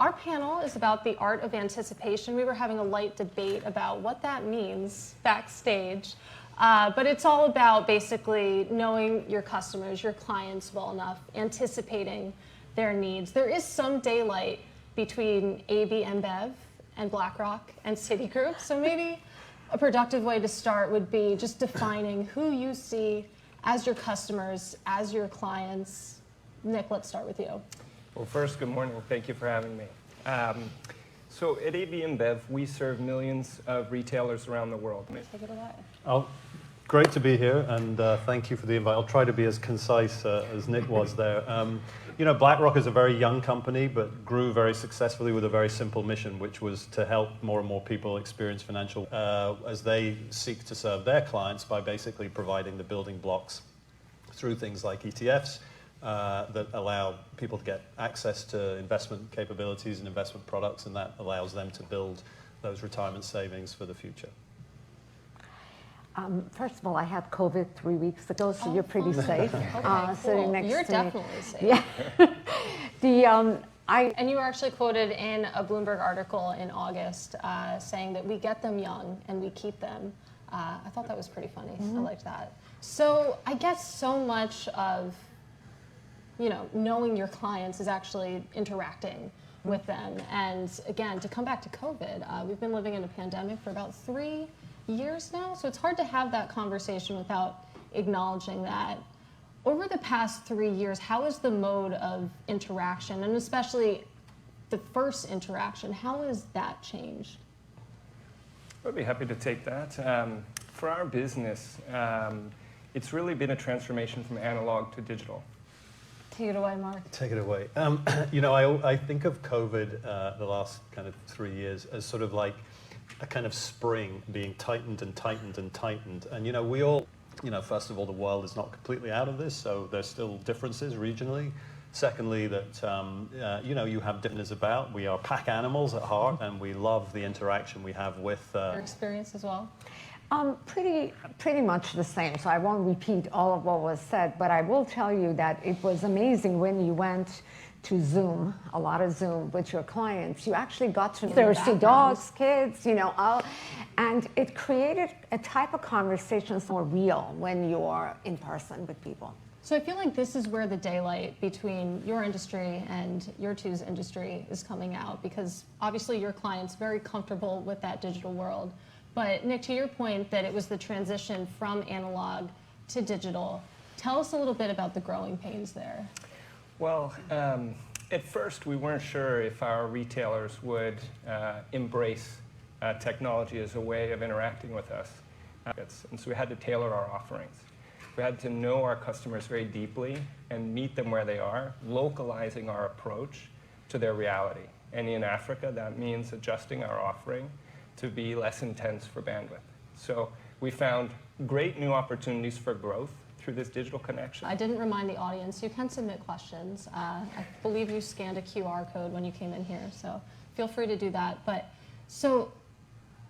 our panel is about the art of anticipation. We were having a light debate about what that means backstage. But it's all about basically knowing your customers, your clients well enough, anticipating their needs. There is some daylight between AB InBev and BlackRock and Citigroup. So maybe a productive way to start would be just defining who you see as your customers, as your clients. Nick, let's start with you. Well, first, good morning. Thank you for having me. So at AB InBev, we serve millions of retailers around the world. Take it away. Oh, great to be here, and thank you for the invite. I'll try to be as concise as Nick was there. You know, BlackRock is a very young company, but grew very successfully with a very simple mission, which was to help more and more people experience financial as they seek to serve their clients by basically providing the building blocks through things like ETFs that allow people to get access to investment capabilities and investment products, and that allows them to build those retirement savings for the future. First of all, I had COVID 3 weeks ago, so you're pretty safe. Okay, Sitting cool. next You're to me. definitely safe. Yeah. And you were actually quoted in a Bloomberg article in August saying that we get them young and we keep them. I thought that was pretty funny. I liked that. So I guess so much of, you know, knowing your clients is actually interacting with them. And again, to come back to COVID, we've been living in a pandemic for about 3 years now, so it's hard to have that conversation without acknowledging that. Over the past 3 years, how has the mode of interaction, and especially the first interaction, how has that changed? I'd be happy to take that. For our business, it's really been a transformation from analog to digital. Take it away, Mark. Take it away. You know, I think of COVID the last kind of 3 years as sort of like a kind of spring being tightened and tightened and tightened. And, you know, we all, you know, first of all, the world is not completely out of this, so there's still differences regionally. Secondly, that, you know, you have differences about. We are pack animals at heart, and we love the interaction we have with... Your experience as well? Pretty much the same, so I won't repeat all of what was said, but I will tell you that it was amazing when you went to Zoom, a lot of Zoom with your clients. You actually got to thirsty dogs, kids, you know, and it created a type of conversation more real when you're in person with people. So I feel like this is where the daylight between your industry and your two's industry is coming out, because obviously your client's very comfortable with that digital world. But Nick, to your point that it was the transition from analog to digital, tell us a little bit about the growing pains there. Well, at first we weren't sure if our retailers would embrace technology as a way of interacting with us. And so we had to tailor our offerings. We had to know our customers very deeply and meet them where they are, localizing our approach to their reality. And in Africa, that means adjusting our offering to be less intense for bandwidth. So we found great new opportunities for growth through this digital connection. I didn't remind the audience, you can submit questions. I believe you scanned a QR code when you came in here, so feel free to do that. But so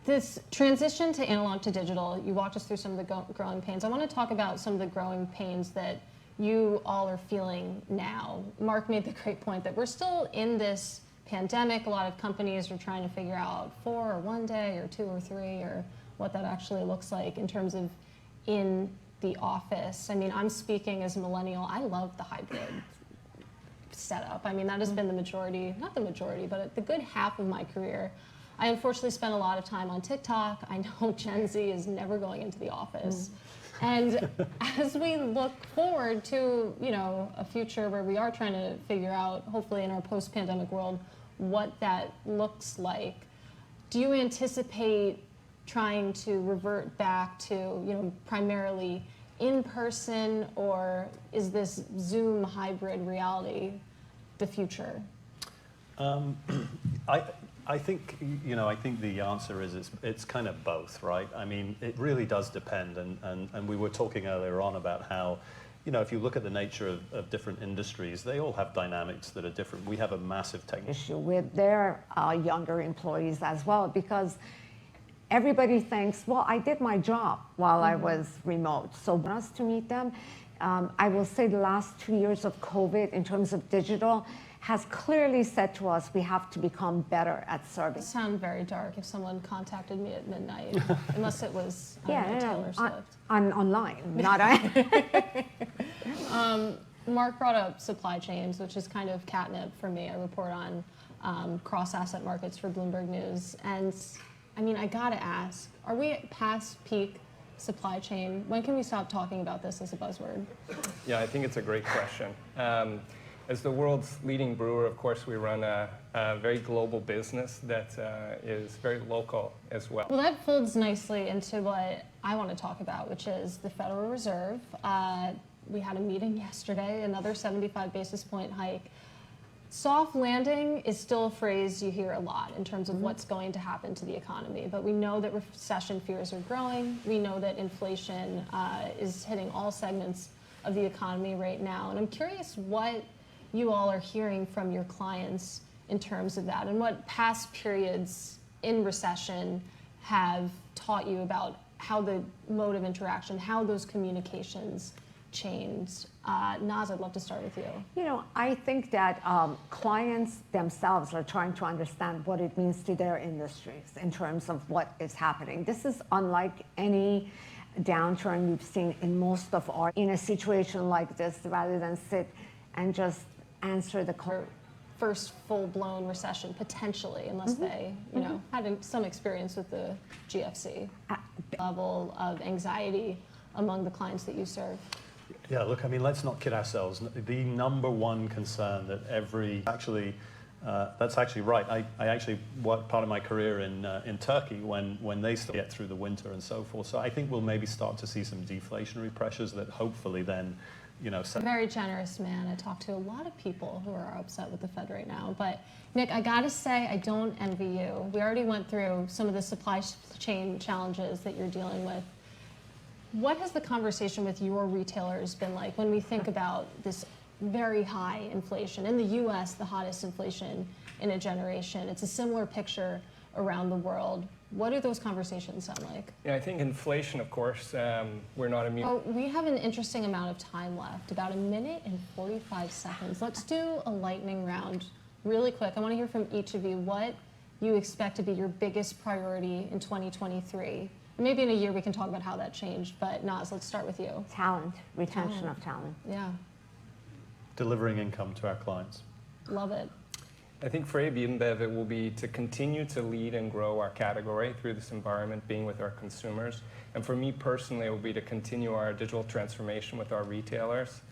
this transition to analog to digital, you walked us through some of the growing pains. I want to talk about some of the growing pains that you all are feeling now. Mark made the great point that we're still in this pandemic. A lot of companies are trying to figure out 4 or 1 day or 2 or 3 or what that actually looks like in terms of in the office. I mean, I'm speaking as a millennial. I love the hybrid setup. I mean, that has been the majority, not the majority, but the good half of my career. I unfortunately spent a lot of time on TikTok. I know Gen Z is never going into the office. And as we look forward to, you know, a future where we are trying to figure out, hopefully in our post-pandemic world, what that looks like, do you anticipate trying to revert back to, you know, primarily in person, or is this Zoom hybrid reality the future? I think, you know, I think the answer is it's kind of both, right? I mean, it really does depend, and we were talking earlier on about how, you know, if you look at the nature of different industries, they all have dynamics that are different. We have a massive technical issue with their younger employees as well, because everybody thinks, well, I did my job while I was remote. So for us to meet them, I will say the last 2 years of COVID in terms of digital has clearly said to us we have to become better at serving. It sound very dark if someone contacted me at midnight, unless it was I don't know, Taylor Swift. Online, not Mark brought up supply chains, which is kind of catnip for me. I report on cross-asset markets for Bloomberg News. And I mean, I gotta ask, are we past peak supply chain? When can we stop talking about this as a buzzword? Yeah, I think it's a great question. As the world's leading brewer, of course, we run a very global business that is very local as well. Well, that folds nicely into what I want to talk about, which is the Federal Reserve. We had a meeting yesterday, another 75 basis point hike. Soft landing is still a phrase you hear a lot in terms of what's going to happen to the economy, but we know that recession fears are growing. We know that inflation is hitting all segments of the economy right now. And I'm curious what you all are hearing from your clients in terms of that, and what past periods in recession have taught you about how the mode of interaction, how those communications changed. Naz, I'd love to start with you. You know, I think that clients themselves are trying to understand what it means to their industries in terms of what is happening. This is unlike any downturn we've seen in most of our, in a situation like this, rather than sit and just answer the call. First full-blown recession, potentially, unless they, you know, had some experience with the GFC. Level of anxiety among the clients that you serve. Yeah, look, I mean, let's not kid ourselves. The number one concern that that's actually right. I actually worked part of my career in Turkey when they still get through the winter and so forth. So I think we'll maybe start to see some deflationary pressures that hopefully then, you know. A very generous man. I talk to a lot of people who are upset with the Fed right now. But Nick, I gotta say, I don't envy you. We already went through some of the supply chain challenges that you're dealing with. What has the conversation with your retailers been like when we think about this very high inflation? In the US, the hottest inflation in a generation. It's a similar picture around the world. What do those conversations sound like? Yeah, I think inflation, of course, we're not immune. Oh, we have an interesting amount of time left, about 1 minute and 45 seconds. Let's do a lightning round really quick. I want to hear from each of you what you expect to be your biggest priority in 2023. Maybe in a year we can talk about how that changed, but Naz, let's start with you. Talent, retention of talent. Yeah, Delivering income to our clients. love it. I think for AB InBev, it will be to continue to lead and grow our category through this environment, being with our consumers. And for me personally, it will be to continue our digital transformation with our retailers,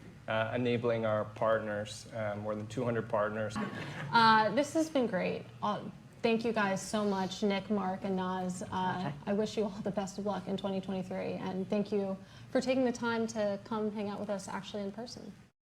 enabling our partners, more than 200 partners. This has been great. Thank you guys so much, Nick, Mark, and Naz. I wish you all the best of luck in 2023, and thank you for taking the time to come hang out with us actually in person.